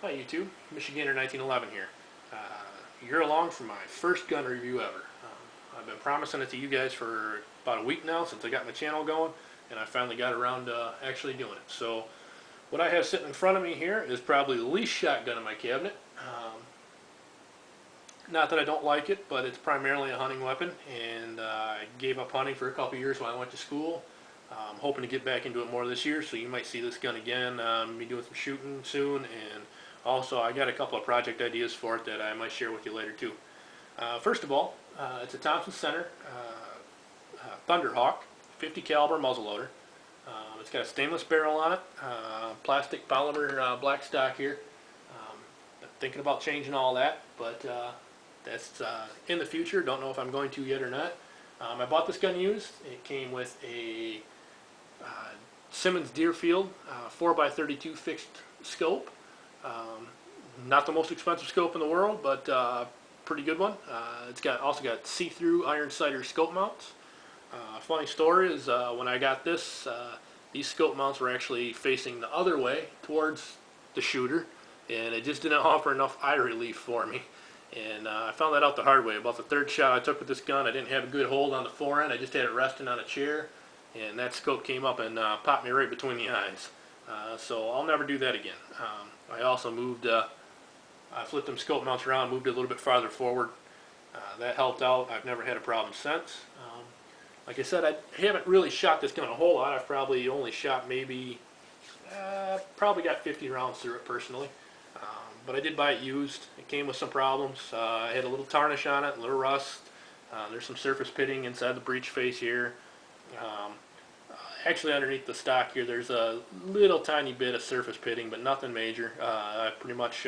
Hi YouTube, Michigander 1911 here. You're along for my first gun review ever. I've been promising it to you guys for about a week now since I got my channel going, and I finally got around to actually doing it. So what I have sitting in front of me here is probably the least shot gun in my cabinet. Not that I don't like it, but it's primarily a hunting weapon, and I gave up hunting for a couple years while I went to school. I'm hoping to get back into it more this year, so you might see this gun again. I'm be doing some shooting soon, and also I got a couple of project ideas for it that I might share with you later too. First of all, it's a Thompson Center Thunderhawk 50 caliber muzzleloader. It's got a stainless barrel on it, plastic polymer black stock here. Thinking about changing all that, but that's in the future. Don't know if I'm going to yet or not. I bought this gun used. It came with a Simmons Deerfield 4x32 fixed scope. Not the most expensive scope in the world, but pretty good one. It's also got see-through iron sighter scope mounts. Funny story is when I got this, these scope mounts were actually facing the other way towards the shooter, and it just didn't offer enough eye relief for me. And I found that out the hard way. About the third shot I took with this gun, I didn't have a good hold on the forend. I just had it resting on a chair, and that scope came up and popped me right between the eyes. So I'll never do that again. I also moved, I flipped them scope mounts around, moved it a little bit farther forward. That helped out. I've never had a problem since. Like I said, I haven't really shot this gun a whole lot. I've probably only shot maybe, probably got 50 rounds through it personally. But I did buy it used. It came with some problems. I had a little tarnish on it, a little rust. There's some surface pitting inside the breech face here. Actually underneath the stock here there's a little tiny bit of surface pitting, but nothing major. I've pretty much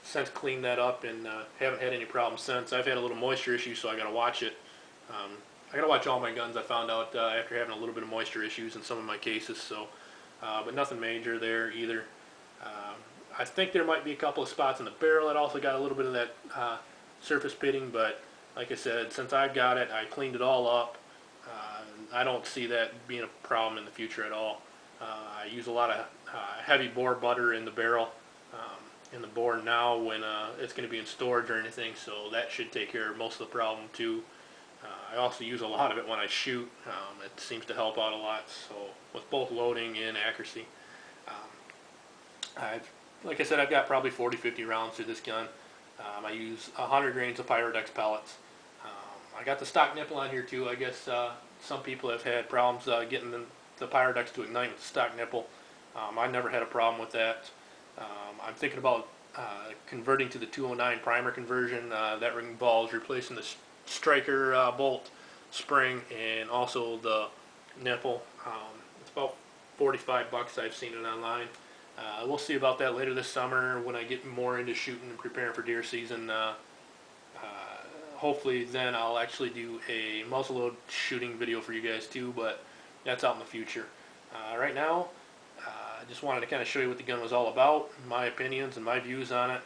since cleaned that up and haven't had any problems since. I've had a little moisture issue, so I got to watch it. I got to watch all my guns, I found out after having a little bit of moisture issues in some of my cases. So, but nothing major there either. I think there might be a couple of spots in the barrel that also got a little bit of that surface pitting, but like I said, since I've got it, I cleaned it all up. I don't see that being a problem in the future at all. I use a lot of heavy bore butter in the barrel, in the bore now when it's going to be in storage or anything, so that should take care of most of the problem too. I also use a lot of it when I shoot. It seems to help out a lot, so with both loading and accuracy. Like I said, I've got probably 40-50 rounds to this gun. I use 100 grains of Pyrodex pellets. I got the stock nipple on here too. I guess some people have had problems getting the Pyrodex to ignite with the stock nipple. I never had a problem with that. I'm thinking about converting to the 209 primer conversion. That involves replacing the striker bolt spring and also the nipple. It's about 45 bucks. I've seen it online. We'll see about that later this summer when I get more into shooting and preparing for deer season. Hopefully then I'll actually do a muzzleload shooting video for you guys too, but that's out in the future. Right now, I just wanted to kind of show you what the gun was all about, my opinions and my views on it.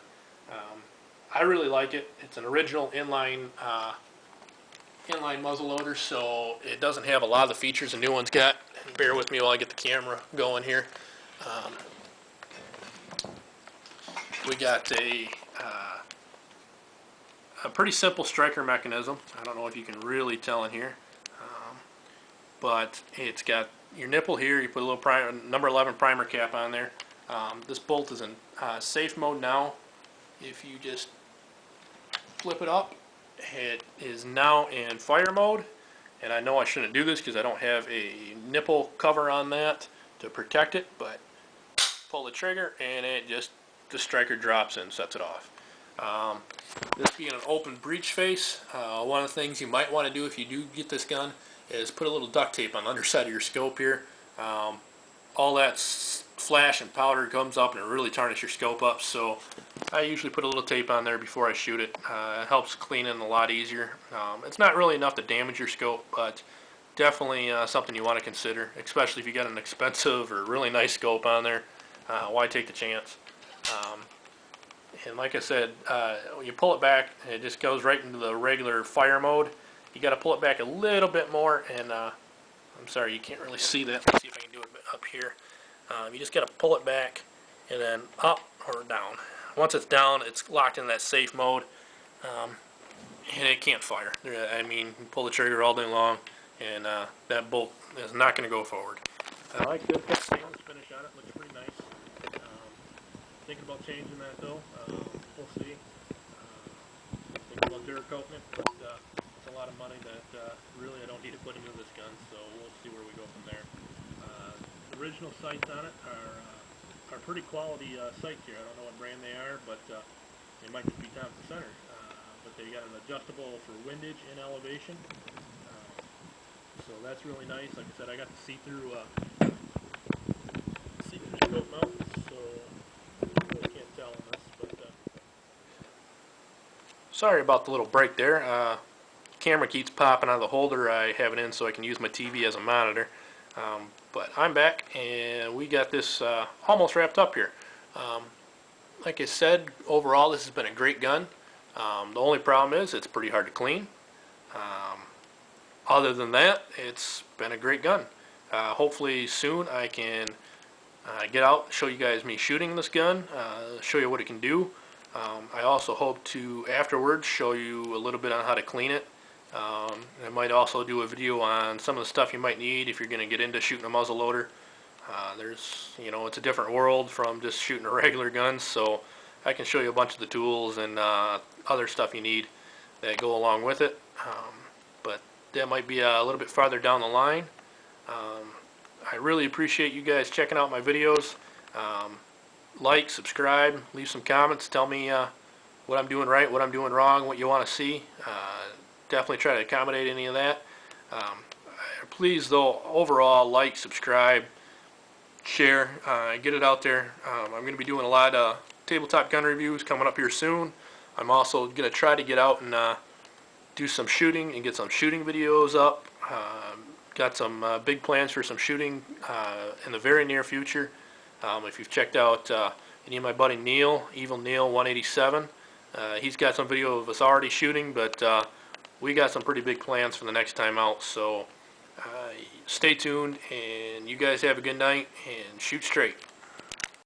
I really like it. It's an original inline muzzleloader, so it doesn't have a lot of the features the new one's got. Bear with me while I get the camera going here. We got a pretty simple striker mechanism. I don't know if you can really tell in here, but it's got your nipple here. You put a little primer, number 11 primer cap on there. This bolt is in safe mode now. If you just flip it up, it is now in fire mode. And I know I shouldn't do this because I don't have a nipple cover on that to protect it, but pull the trigger and the striker drops in and sets it off. This being an open breech face, one of the things you might want to do if you do get this gun is put a little duct tape on the underside of your scope here. All that flash and powder comes up and it really tarnishes your scope up, so I usually put a little tape on there before I shoot it. It helps clean it a lot easier. It's not really enough to damage your scope, but definitely something you want to consider, especially if you got an expensive or really nice scope on there. Why take the chance? And like I said, when you pull it back, it just goes right into the regular fire mode. You got to pull it back a little bit more, and I'm sorry you can't really see that. Let's see if I can do it up here. You just got to pull it back and then up or down. once it's down, it's locked in that safe mode, and it can't fire. I mean, you pull the trigger all day long, and that bolt is not going to go forward. I like this stainless finish on it. Looks pretty nice. Thinking about changing that though. We'll see. Thinking about Duracoating it, but it's a lot of money that really I don't need to put into this gun. So we'll see where we go from there. The original sights on it are pretty quality sights here. I don't know what brand they are, but they might just be Thompson Center. But they got an adjustable for windage and elevation. So that's really nice. Like I said, I got the see-through scope mount, so you really can't tell on this. But sorry about the little break there. Camera keeps popping out of the holder I have it in, so I can use my TV as a monitor. But I'm back, and we got this almost wrapped up here. Like I said, overall this has been a great gun. The only problem is it's pretty hard to clean. Other than that, it's been a great gun. Hopefully soon I can get out, show you guys me shooting this gun, show you what it can do. I also hope to afterwards show you a little bit on how to clean it. I might also do a video on some of the stuff you might need if you're going to get into shooting a muzzle loader. It's a different world from just shooting a regular gun, so I can show you a bunch of the tools and other stuff you need that go along with it. But that might be a little bit farther down the line. I really appreciate you guys checking out my videos. Like, subscribe, leave some comments, tell me what I'm doing right, what I'm doing wrong, what you want to see. Definitely try to accommodate any of that. Please, though, overall, like, subscribe, share, get it out there. I'm going to be doing a lot of tabletop gun reviews coming up here soon. I'm also going to try to get out and do some shooting and get some shooting videos up. Got some big plans for some shooting in the very near future. If you've checked out any of my buddy Neil, Evil Neil 187, he's got some video of us already shooting, but we got some pretty big plans for the next time out. So stay tuned, and you guys have a good night and shoot straight.